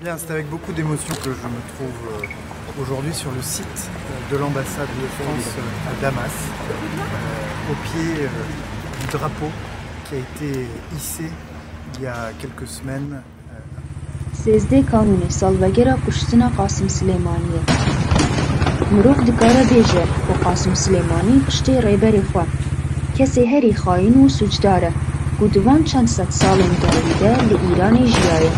Bien, c'est avec beaucoup d'émotion que je me trouve aujourd'hui sur le site de l'ambassade de France à Damas, au pied du drapeau qui a été hissé il y a quelques semaines. سیزده کانونی سالوگرا کشتنا قاسم سلیمانیه. مروف دکاره بیجه و قاسم سلیمانی پشتی ریبری خواه. کسی هری خاین و سجداره. گودوان چند ست سالن داریده لإیران جیایه.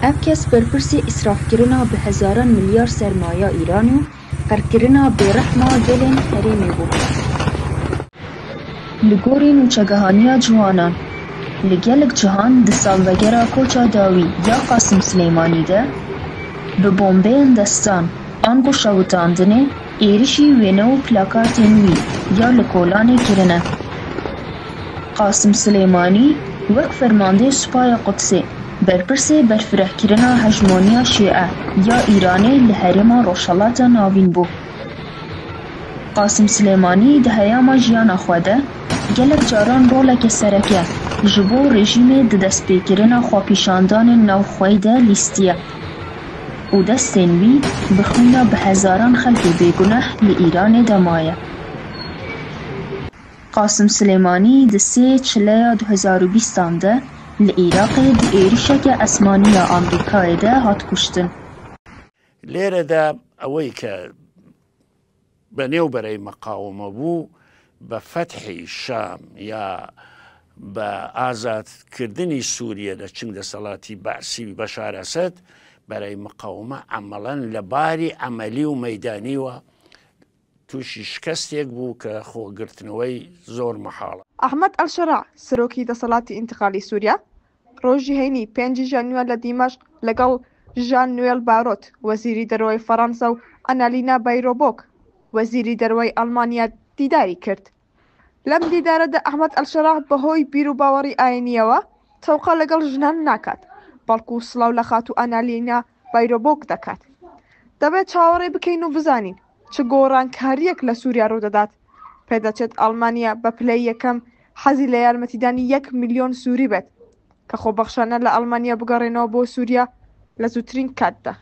اف کس برپرسی اسراف کرنا به هزاران میلیارد سرمایه ایرانیو قرد کرنا به رحمه گلین حریمی بود. لگورین و چگهانیا جوانان لگلک جهان د سالوگرا کوچا داوی یا قاسم سلیمانی ده به بومبین دستان آنگو شوتاندنه ایرشی وینو پلاکاتین وی یا لکولانی کرنه. قاسم سلیمانی وک فرمانده سپای قدسی برپرسی برفره کرنا هجمونیا شیعه یا ایرانی لحرما روشالات ناوین بو. قاسم سلیمانی ده هیاما جیانا خوده گلک جاران رولک سرکه جبو رژیم د دستپیکرنا خواپیشاندان نوخوی ده لیستیه او دستین وی بخونا به هزاران خلق بیگناه لإیران دمایه. قاسم سلیمانی د 3 چلیا 2020 ده لعراق د ایرشک اسمانی آمریکای ده هات کشتن. لێرە دا ئەوەی کە بەنێوبەرەی مەقاومە بوو بە فەتحی شام یا بە ئازادکردنی سووریە لە چنگ دەسەڵاتی بەعسی بەشار ئەسەد بەرەی مقاومە عەمەڵەن لە باری عەمەلی و مەیدانیوە تووشی شکستێک بوو کە خۆگرتنەوەی زۆر مەحاڵە. ئەحمەد ئەلشەراع سەرۆکی دەسەڵاتی ئینتقالی سووریا ڕۆژی هەینی 5 ژانیوار لە دیمەشق لەگەڵ ژان نوێل باڕۆت وەزیری دەرەوەی فەڕەنسا و ئەنالینا بایرۆبۆک وەزیری دەرەوەی ئەڵمانیا دیداری کرد. لەم دیدارەدا ئەحمەد ئەلشەراع بەهۆی بیر و باوەڕی ئاینیەوە تەوقە لەگەڵ ژنان ناکات بەڵکو سڵاو لە خات و ئەنالینا بایرۆبۆک دەکات. دەبێت چاوەڕێ بکەین و بزانین چ گۆڕانکاریەک لە سووریا ڕوودەدات. پێدەچێت ئەڵمانیا بە پلەی یەکەم حەزی لە یارمەتیدانی 1 میلیۆن سووری بێت کە خۆبەخشانە لە ئەڵمانیا بگەڕێنەوە بۆ سووریا لە زووترین کاتدا.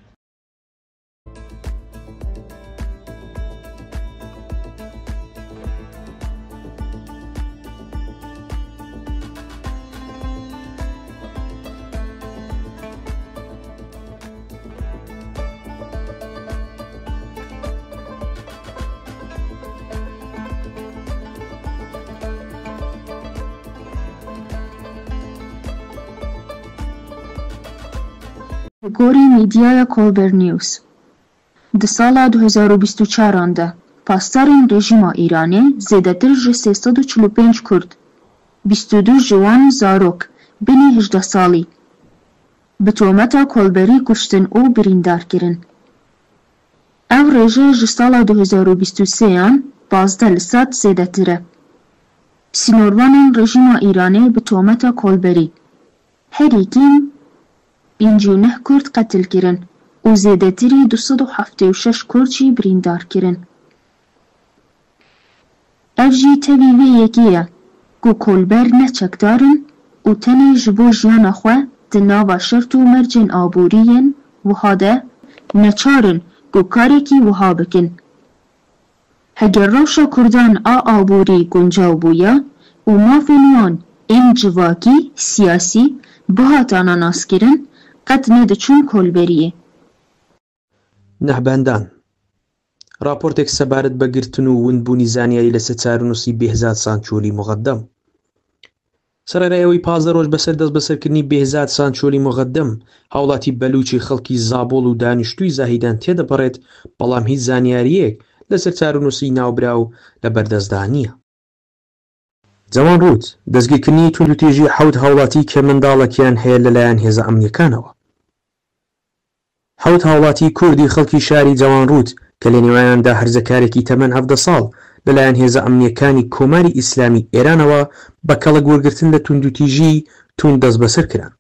گوری میدیای کولبر نیوز د سالا 2024 ده پاسدارین رژیما ایرانی زیادتر ج 345 کرد 22 جوان زاروک بینی 18 سالی به تهمت کولبری کشتن او بریندار کردن. او رژه ج سالا 2023 بازده لسات زیادتره. سینوروان رژیما ایرانی به تهمت کولبری هر یکیم 59 کرد قتل کرن و زیادتری 276 کردچی بریندار کرن. افجی تبیوی یکیه گو کولبر نچکدارن و تنی جبو جیان خواه دناوا شرط و مرجن آبورین و هاده نچارن گو کاری کی وها بکن. هگر روشا کردان آبوری گنجاو بویا و مافنوان این جواکی سیاسی بهاتانا ناس کرن قد ندچون کولبریه. نەحبەندان راپۆرتێک سەبارەت بە گرتن و وندبوونی زانیاری لە سەرچارنووسی بێهزاد سانچۆلی مقدم. سەرەرایەوەی 15 ڕۆژ بەسەر دەست بەسەرکردنی بێهزاد سانچۆلی مقدم هاوڵاتی بەلوچی خەڵکی زابۆڵ و دانیشتووی زاهیدان تێدەپەڕێت بەڵام هیچ زانیاریەک لە سەرچارنووسی ناوبرا و لە بەردەستدا نییە. جەوان ڕوت دەستگیرکردنی توندوتێژی 7 هاوڵاتی کە منداڵێکیان هەیە لەلایەن هێزە ئەمنیەکانەوە. 7 هاوڵاتی کوردی خەڵکی شاری جەوان ڕوت کە لە نێوانیاندا هەرزەکارێکی تەمەن 17 ساڵ لەلایەن هێزە ئەمنیەکانی کۆماری ئیسلامی ئێرانەوە بە کەڵک وەرگرتن لە توندوتیژی تون دەست بەسەر کران.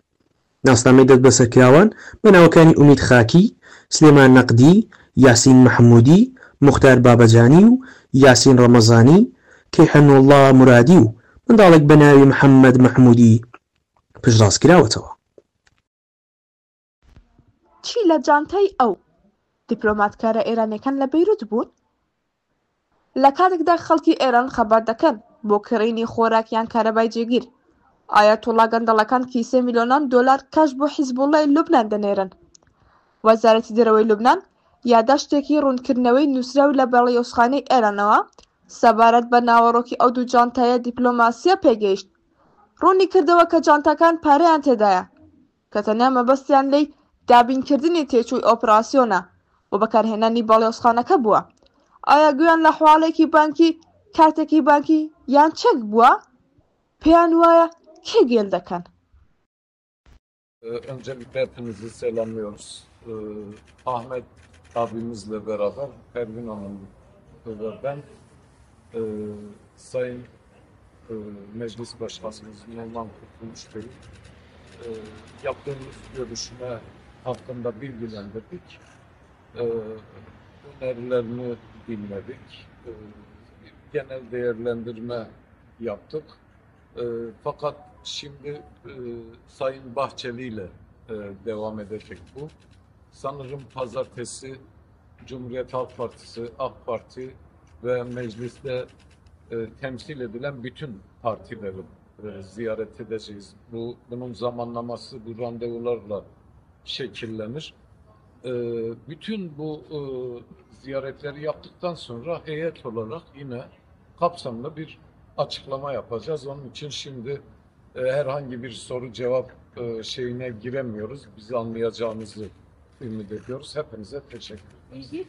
ناسنامەی دەست بەسەرکراوان بە ناوەکانی ئومید خاکی، سلێمان نەقدی، یاسین محمودی، مختار بابەجانی و یاسین ڕەمەزانی، کەیحەنوڵڵا مرادی و منداڵێک بە ناوی محەممەد محمودی پشتڕاست کراوەتەوە. چی لە جانتای ئەو دیپلۆماتکارە ئێرانیەکان لە بەیروت بوون؟ لە کاتێکدا خەڵکی ئێران خەبات دەکەن بۆ کڕینی خۆراکیان کارەبای جێگیر، ئایەتوڵا گەندەڵەکان کیسە میلیۆنان دۆلار کاش بۆ حیزبوڵای لوبنان دەنێرن. وەزارەتی دەرەوەی لوبنان یادداشتێکی ڕوونکردنەوەی نووسراوی لە بەڵێوسخانەی ئێرانەوە سەبارەت بە ناوەڕۆکی ئەو دوو جانتایە دیپلۆماسیە پێگەیشت. ڕوونی کردەوە کە جانتاکان پارەیان تێدایە کە تەنیا مەبەستیان لەی دابینکردنی تێچووی ئۆپراسیۆنە و بەکارهێنانی بەڵێوسخانەکە بووە. ئایا گویان لە حواڵێکی بانکی، کارتێکی بانکی یان چەک بووە؟ پێیان وایە کێ گێل دەکەن؟ Öncelikle hepinizi selamlıyoruz. Ahmet abimizle beraber Pervin Hanım ve ben Sayın Meclis Başkanımız Numan Kurtuluş Bey'i yaptığımız görüşme hakkında bilgilendirdik. Önerilerini dinledik. Genel değerlendirme yaptık. Fakat şimdi Sayın Bahçeli ile devam edecek bu. Sanırım pazartesi Cumhuriyet Halk Partisi, AK Parti ve mecliste temsil edilen bütün partileri ziyaret edeceğiz. Bunun zamanlaması bu randevularla şekillenir. Bütün bu ziyaretleri yaptıktan sonra heyet olarak yine kapsamlı bir açıklama yapacağız. Onun için şimdi herhangi bir soru cevap şeyine giremiyoruz. Bizi anlayacağınızı ümit ediyoruz. Hepinize teşekkür ederiz.